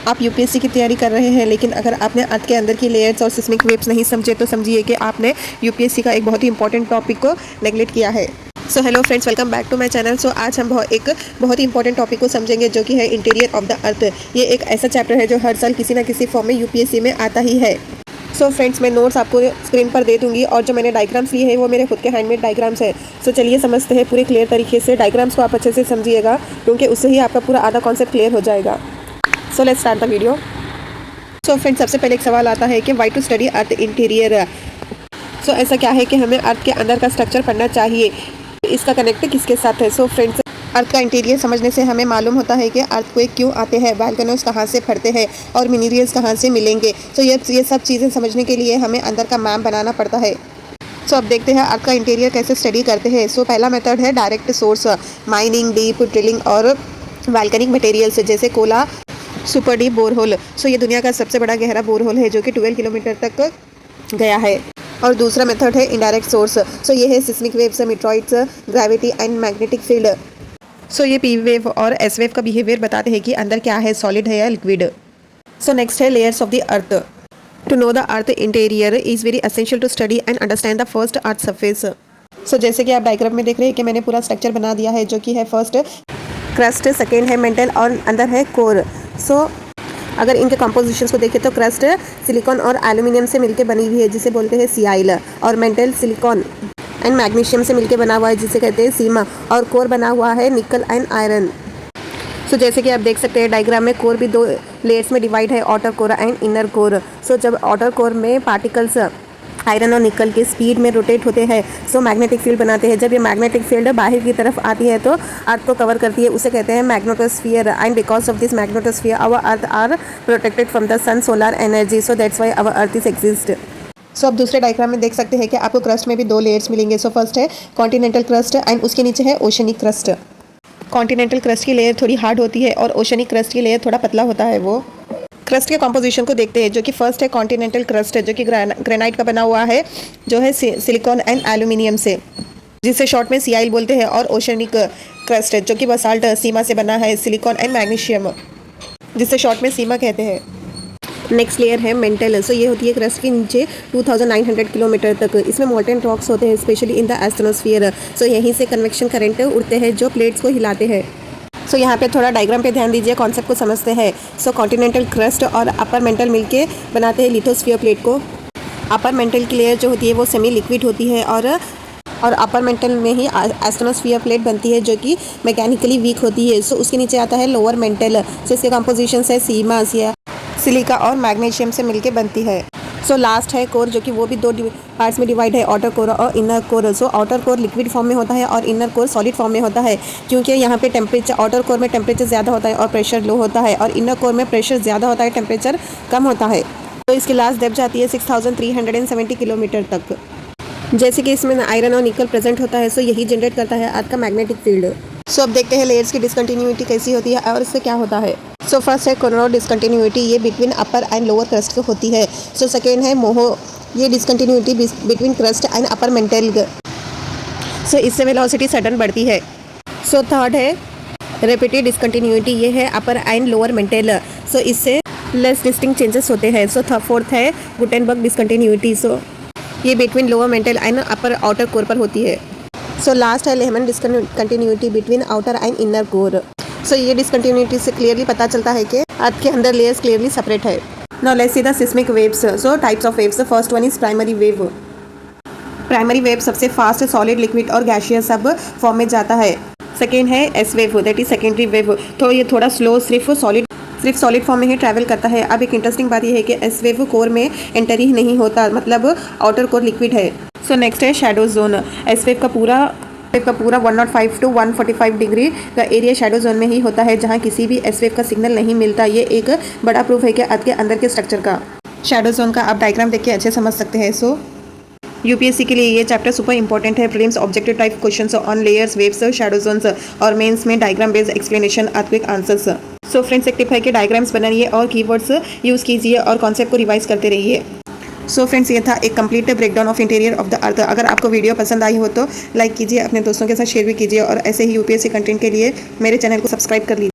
आप यूपीएससी की तैयारी कर रहे हैं, लेकिन अगर आपने अर्थ के अंदर की लेयर्स और सिस्मिक वेव्स नहीं समझे तो समझिए कि आपने यूपीएससी का एक बहुत ही इंपॉर्टेंट टॉपिक को नेगलेक्ट किया है। So hello friends, welcome back to my channel. So आज हम एक बहुत ही इंपॉर्टेंट टॉपिक को समझेंगे जो कि है इंटीरियर ऑफ द अर्थ। ये एक ऐसा चैप्टर है जो हर साल किसी ना किसी फॉर्म में यूपीएससी में आता ही है। सो फ्रेंड्स, मैं नोट्स आपको स्क्रीन पर दे दूंगी और जो मैंने डायग्राम्स लिए हैं वो मेरे खुद के हैंडमेड डायग्राम्स है। सो चलिए समझते हैं पूरे क्लियर तरीके से। डायग्राम्स को आप अच्छे से समझिएगा क्योंकि उससे ही आपका पूरा आधा कॉन्सेप्ट क्लियर हो जाएगा। So let's start the video. So friends, सबसे पहले एक सवाल आता है कि why to study earth interior. So ऐसा क्या है कि हमें अर्थ के अंदर का स्ट्रक्चर पढ़ना चाहिए, इसका कनेक्ट किसके साथ है। सो फ्रेंड्स, अर्थ का इंटीरियर समझने से हमें मालूम होता है कि अर्थक्वेक क्यों आते हैं, वोल्केनोज कहाँ से फटते हैं और मिनरल्स कहाँ से मिलेंगे। सो ये सब चीज़ें समझने के लिए हमें अंदर का मैप बनाना पड़ता है। सो अब देखते हैं अर्थ का इंटीरियर कैसे स्टडी करते हैं। सो पहला मेथड है direct source, mining, deep drilling और वोल्केनिक मटेरियल्स जैसे कोला, सुपर डीप बोरहोल। सो ये दुनिया का सबसे बड़ा गहरा बोरहोल है जो कि 12 किलोमीटर तक गया है। और दूसरा मेथड है इनडायरेक्ट सोर्स। सो ये है seismic waves, meteoroids, gravity and magnetic field. So ये पी वेव और एस वेव का बिहेवियर बताते हैं कि अंदर क्या है, सॉलिड है या लिक्विड। सो नेक्स्ट है layers of the earth. To know the earth interior is very essential to study and understand the first earth surface. So जैसे कि आप डायग्राम में देख रहे हैं कि मैंने पूरा स्ट्रक्चर बना दिया है जो कि है फर्स्ट क्रस्ट, सेकेंड है मेंटल और अंदर है कोर। सो अगर इनके कंपोजिशंस को देखें तो क्रस्ट सिलिकॉन और एल्यूमिनियम से मिलकर बनी हुई है जिसे बोलते हैं सीआइल, और मेंटल सिलिकॉन एंड मैग्नीशियम से मिलकर बना हुआ है जिसे कहते हैं सीमा, और कोर बना हुआ है निकल एंड आयरन। सो जैसे कि आप देख सकते हैं डायग्राम में कोर भी दो लेयर्स में डिवाइड है, outer core and inner core. So जब आउटर कोर में पार्टिकल्स आयरन और निकल के स्पीड में रोटेट होते हैं सो मैग्नेटिक फील्ड बनाते हैं। जब ये मैग्नेटिक फील्ड बाहर की तरफ आती है तो अर्थ को कवर करती है, उसे कहते हैं magnetosphere. And because of this magnetosphere our earth are protected from the sun solar energy. So that's why our earth is exist. So अब दूसरे डायग्राम में देख सकते हैं कि आपको क्रस्ट में भी दो लेयर्स मिलेंगे। सो फर्स्ट है कॉन्टिनेंटल क्रस्ट एंड उसके नीचे है ओशनिक क्रस्ट। कॉन्टिनेंटल क्रस्ट की लेयर थोड़ी हार्ड होती है और ओशनिक क्रस्ट की लेयर थोड़ा पतला होता है। वो क्रस्ट के कॉम्पोजिशन को देखते हैं जो कि फर्स्ट है कॉन्टिनेंटल क्रस्ट जो कि ग्रेनाइट का बना हुआ है जो है सिलिकॉन एंड एल्यूमिनियम से, जिसे शॉर्ट में सीआइल बोलते हैं। और ओशनिक क्रस्ट जो कि बसाल्ट सीमा से बना है, सिलिकॉन एंड मैग्नीशियम, जिसे शॉर्ट में सीमा कहते हैं। नेक्स्ट लेयर है मेंटल। सो ये होती है क्रस्ट के नीचे 2900 किलोमीटर तक। इसमें मोल्टेन रॉक्स होते हैं स्पेशली इन द एस्ट्रोनोस्फीयर। सो यहीं से कन्वेक्शन करंट उड़ते हैं जो प्लेट्स को हिलाते हैं। सो यहाँ पे थोड़ा डायग्राम पे ध्यान दीजिए, कॉन्सेप्ट को समझते हैं। सो कॉन्टिनेंटल क्रस्ट और अपर मेंटल मिलके बनाते हैं लिथोस्फीयर प्लेट को। अपर मेंटल की लेयर जो होती है वो सेमी लिक्विड होती है और अपर मेंटल में ही एस्ट्रोनोस्फीयर प्लेट बनती है जो कि मैकेनिकली वीक होती है। सो उसके नीचे आता है लोअर मेंटल। सो इसके कंपोजिशन है सीमा, सिलिका और मैग्नीशियम से मिलके बनती है। सो लास्ट है कोर जो कि वो भी दो पार्ट्स में डिवाइड है, आउटर कोर और inner core. So outer core liquid form में होता है और इनर कोर सॉलिड फॉर्म में होता है, क्योंकि यहाँ पे टेम्परेचर आउटर कोर में टेम्परेचर ज़्यादा होता है और प्रेशर लो होता है, और इनर कोर में प्रेशर ज़्यादा होता है, टेम्परेचर कम होता है। तो इसकी लास्ट डेप्थ जाती है 6370 किलोमीटर तक। जैसे कि इसमें आयरन और निकल प्रेजेंट होता है सो यही जनरेट करता है अर्थ का मैग्नेटिक फील्ड। सो अब देखते हैं लेयर्स की डिसकंटिन्यूटी कैसी होती है और इससे क्या होता है। सो फर्स्ट है कोरोनल डिसकंटिन्यूटी, ये between upper and lower crust को होती है। सो सेकेंड है मोहो, ये discontinuity between crust and upper mantle. So इससे वेलोसिटी सडन बढ़ती है। सो थर्ड है रेपिटेड डिसकंटिन्यूटी, ये है upper and lower mantle. So इससे लेस डिस्टिंक्ट चेंजेस होते हैं। सो फोर्थ है गुटेनबर्ग डिसकंटिन्यूटी, सो ये between lower mantle and upper outer core पर होती है। सो लास्ट है Lehmann discontinuity between outer and inner core. So ये डिसकंटिन्यूटी से क्लियरली पता चलता है कि अर्थ के अंदर लेयर्स क्लियरली सेपरेट है। Now let's see the seismic waves. So types of waves, first one is primary wave. Primary wave सबसे फास्ट सॉलिड, लिक्विड और गैसियस सब फॉर्म में जाता है। सेकेंड है S wave, that is secondary wave, तो ये थोड़ा स्लो सिर्फ सॉलिड फॉर्म में ही ट्रैवल करता है। अब एक इंटरेस्टिंग बात यह है कि एस वेव कोर में एंटर ही नहीं होता, मतलब आउटर कोर लिक्विड है। सो नेक्स्ट है शैडो जोन। एस वेव का पूरा 105 टू 145 डिग्री का एरिया शैडो जोन में ही होता है, जहाँ किसी भी एस वेव का सिग्नल नहीं मिलता। ये एक बड़ा प्रूफ है कि अर्थ के अंदर के स्ट्रक्चर का। शैडो जोन का आप डायग्राम देख के अच्छे समझ सकते हैं। सो यूपीएससी के लिए ये चैप्टर सुपर इंपॉर्टेंट है। Prelims objective type questions on layers, waves, shadow zones, और मेंस में diagram based explanation, earthquake answers. So friends, एक टिप है कि डायग्राम्स बनाइए और कीवर्ड्स यूज़ कीजिए और कॉन्सेप्ट को रिवाइज करते रहिए। सो फ्रेंड्स, ये था एक complete breakdown of interior of the अर्थ। अगर आपको वीडियो पसंद आई हो तो लाइक कीजिए, अपने दोस्तों के साथ शेयर भी कीजिए, और ऐसे ही यूपीएससी कंटेंट के लिए मेरे चैनल को सब्सक्राइब कर लीजिए।